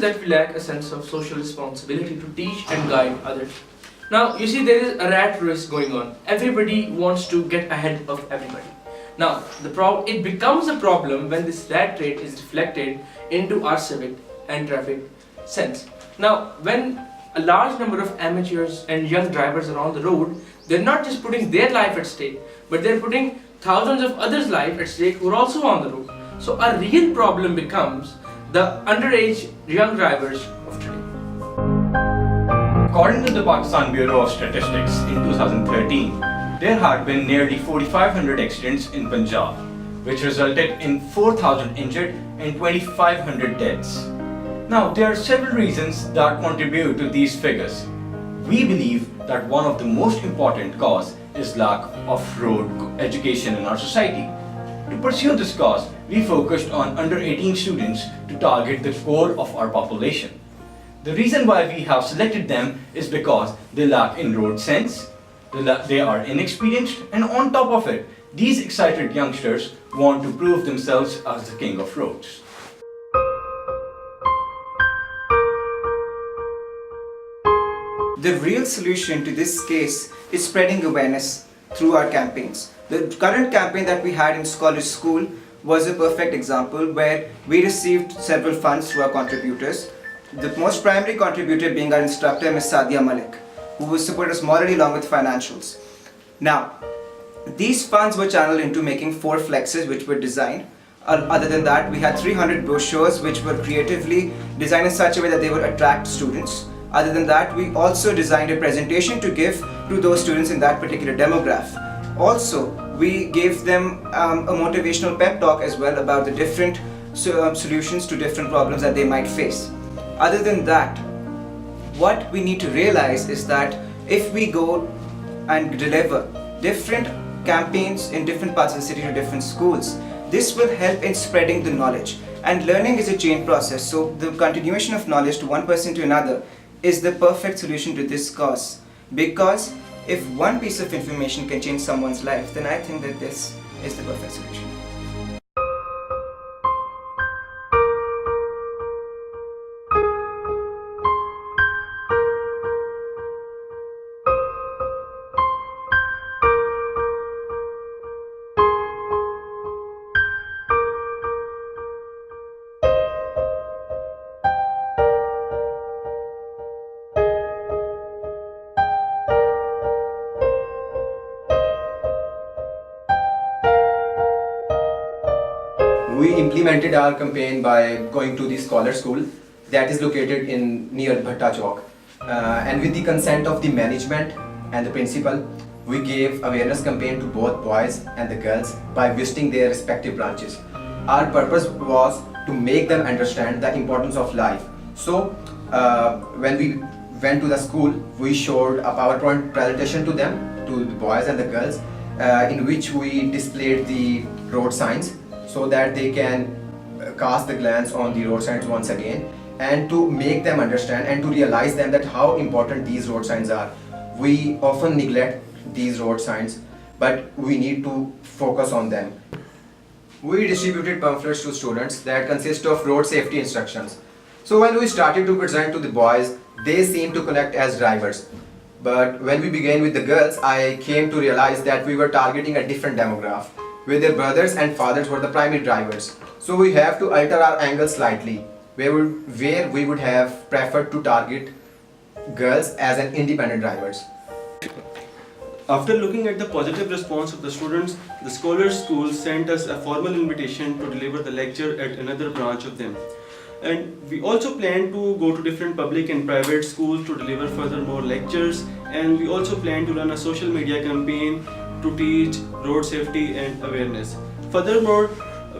that we lack a sense of social responsibility to teach and guide others. Now, you see, there is a rat race going on. Everybody wants to get ahead of everybody. Now, it becomes a problem when this rat race is reflected into our civic and traffic sense. Now, when a large number of amateurs and young drivers are on the road, they're not just putting their life at stake, but they're putting thousands of others' life at stake who are also on the road. So a real problem becomes the underage young drivers of today. According to the Pakistan Bureau of Statistics, in 2013, there had been nearly 4,500 accidents in Punjab, which resulted in 4,000 injured and 2,500 deaths. Now, there are several reasons that contribute to these figures. We believe that one of the most important causes is lack of road education in our society. To pursue this cause, we focused on under 18 students to target the core of our population. The reason why we have selected them is because they lack in road sense, they are inexperienced, and on top of it, these excited youngsters want to prove themselves as the king of roads. The real solution to this case is spreading awareness through our campaigns. The current campaign that we had in Scholars School was a perfect example where we received several funds through our contributors. The most primary contributor being our instructor, Ms. Sadia Malik, who will support us morally along with financials. Now, these funds were channeled into making 4 flexes which were designed. Other than that, we had 300 brochures which were creatively designed in such a way that they would attract students. Other than that, we also designed a presentation to give to those students in that particular demographic. Also, we gave them a motivational pep talk as well about the different solutions to different problems that they might face. Other than that, what we need to realize is that if we go and deliver different campaigns in different parts of the city to different schools, this will help in spreading the knowledge. And learning is a chain process, so the continuation of knowledge to one person to another is the perfect solution to this cause. Because if one piece of information can change someone's life, then I think that this is the perfect solution. We implemented our campaign by going to the Scholar School that is located near Bhatta Chowk. And with the consent of the management and the principal, we gave awareness campaign to both boys and the girls by visiting their respective branches. Our purpose was to make them understand the importance of life. So when we went to the school, we showed a PowerPoint presentation to them, to the boys and the girls, in which we displayed the road signs, so that they can cast the glance on the road signs once again, and to make them understand and to realize them that how important these road signs are. We often neglect these road signs, but we need to focus on them. We distributed pamphlets to students that consist of road safety instructions. So when we started to present to the boys, they seemed to connect as drivers. But when we began with the girls, I came to realize that we were targeting a different demographic, where their brothers and fathers were the primary drivers. So we have to alter our angle slightly, where we would have preferred to target girls as an independent drivers. After looking at the positive response of the students, the Scholars School sent us a formal invitation to deliver the lecture at another branch of them. And we also plan to go to different public and private schools to deliver furthermore lectures, and we also plan to run a social media campaign to teach road safety and awareness. Furthermore,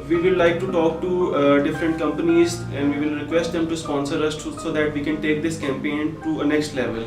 we will like to talk to different companies, and we will request them to sponsor us so that we can take this campaign to a next level.